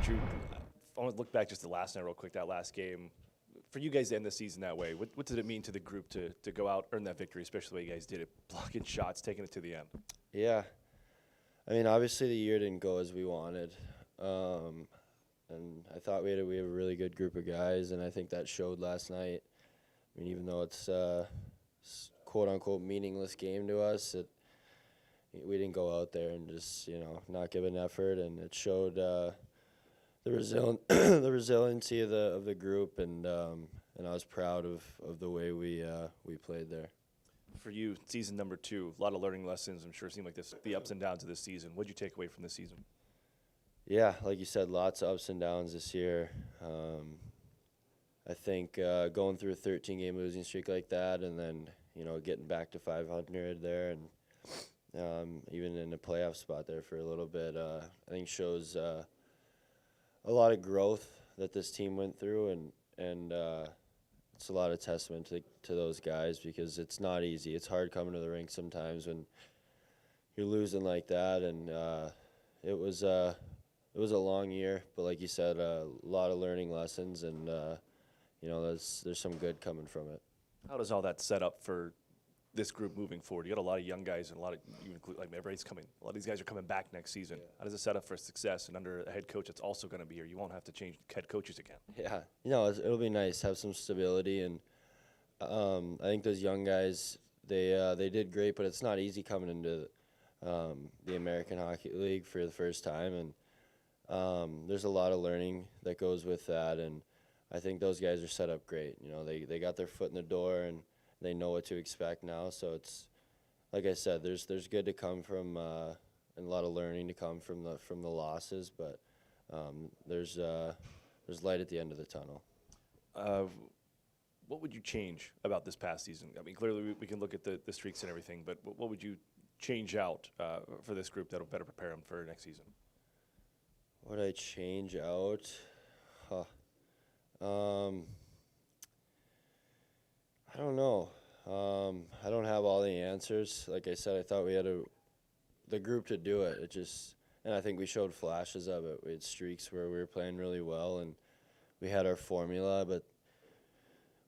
Drew, I want to look back just to last night real quick, that last game. For you guys to end the season that way, what did it mean to the group to go out, earn that victory, especially the way you guys did it, blocking shots, taking it to the end? Yeah. I mean, obviously the year didn't go as we wanted. And I thought we have a really good group of guys, and I think that showed last night. I mean, even though it's quote-unquote meaningless game to us, we didn't go out there and just, not give an effort, and it showed the the resiliency of the group, and I was proud of the way we played there. For you, season number 2, a lot of learning lessons. I'm sure it seemed like the ups and downs of this season. What did you take away from this season? Yeah, like you said, lots of ups and downs this year. I think going through a 13-game losing streak like that, and then getting back to 500 there, and even in a playoff spot there for a little bit, I think shows a lot of growth that this team went through, and it's a lot of testament to those guys, because it's not easy. It's hard coming to the rink sometimes when you're losing like that, and it was a long year, but like you said, a lot of learning lessons, and there's some good coming from it. How does all that set up for this group moving forward? You got a lot of young guys, and you include, like, everybody's coming. A lot of these guys are coming back next season. Yeah. How does it set up for success, and under a head coach that's also going to be here? You won't have to change head coaches again. Yeah, it'll be nice to have some stability, and I think those young guys, they did great, but it's not easy coming into the American Hockey League for the first time, and there's a lot of learning that goes with that, and I think those guys are set up great. They got their foot in the door, and they know what to expect now. So it's, like I said, there's good to come from, and a lot of learning to come from the losses, but there's light at the end of the tunnel. What would you change about this past season? I mean, clearly we can look at the streaks and everything, but what would you change out for this group that'll better prepare them for next season? What would I change out? I don't know. I don't have all the answers. Like I said, I thought we had the group to do it. And I think we showed flashes of it. We had streaks where we were playing really well, and we had our formula, but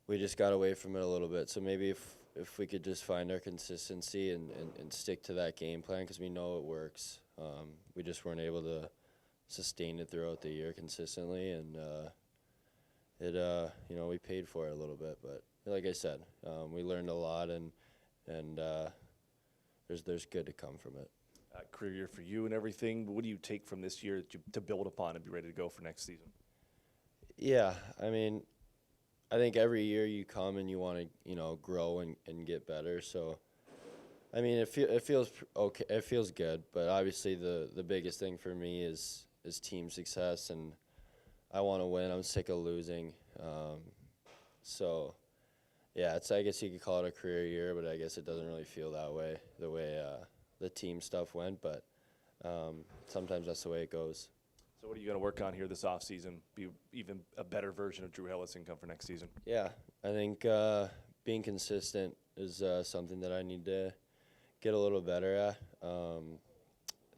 we just got away from it a little bit. So maybe if we could just find our consistency and stick to that game plan, because we know it works. We just weren't able to sustain it throughout the year consistently, and we paid for it a little bit, but like I said, we learned a lot, and there's good to come from it. Career year for you and everything. What do you take from this year to build upon and be ready to go for next season? Yeah, I mean, I think every year you come and you want to grow and get better. So, I mean, it feels okay. It feels good, but obviously the biggest thing for me is team success, and I want to win. I'm sick of losing. So, yeah, I guess you could call it a career year, but I guess it doesn't really feel that way, the way the team stuff went. But sometimes that's the way it goes. So what are you going to work on here this offseason? Be even a better version of Drew Helleson come for next season? Yeah, I think being consistent is something that I need to get a little better at. I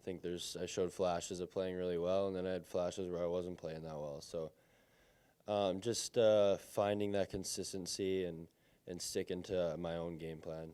think I showed flashes of playing really well, and then I had flashes where I wasn't playing that well. So just finding that consistency and sticking to my own game plan.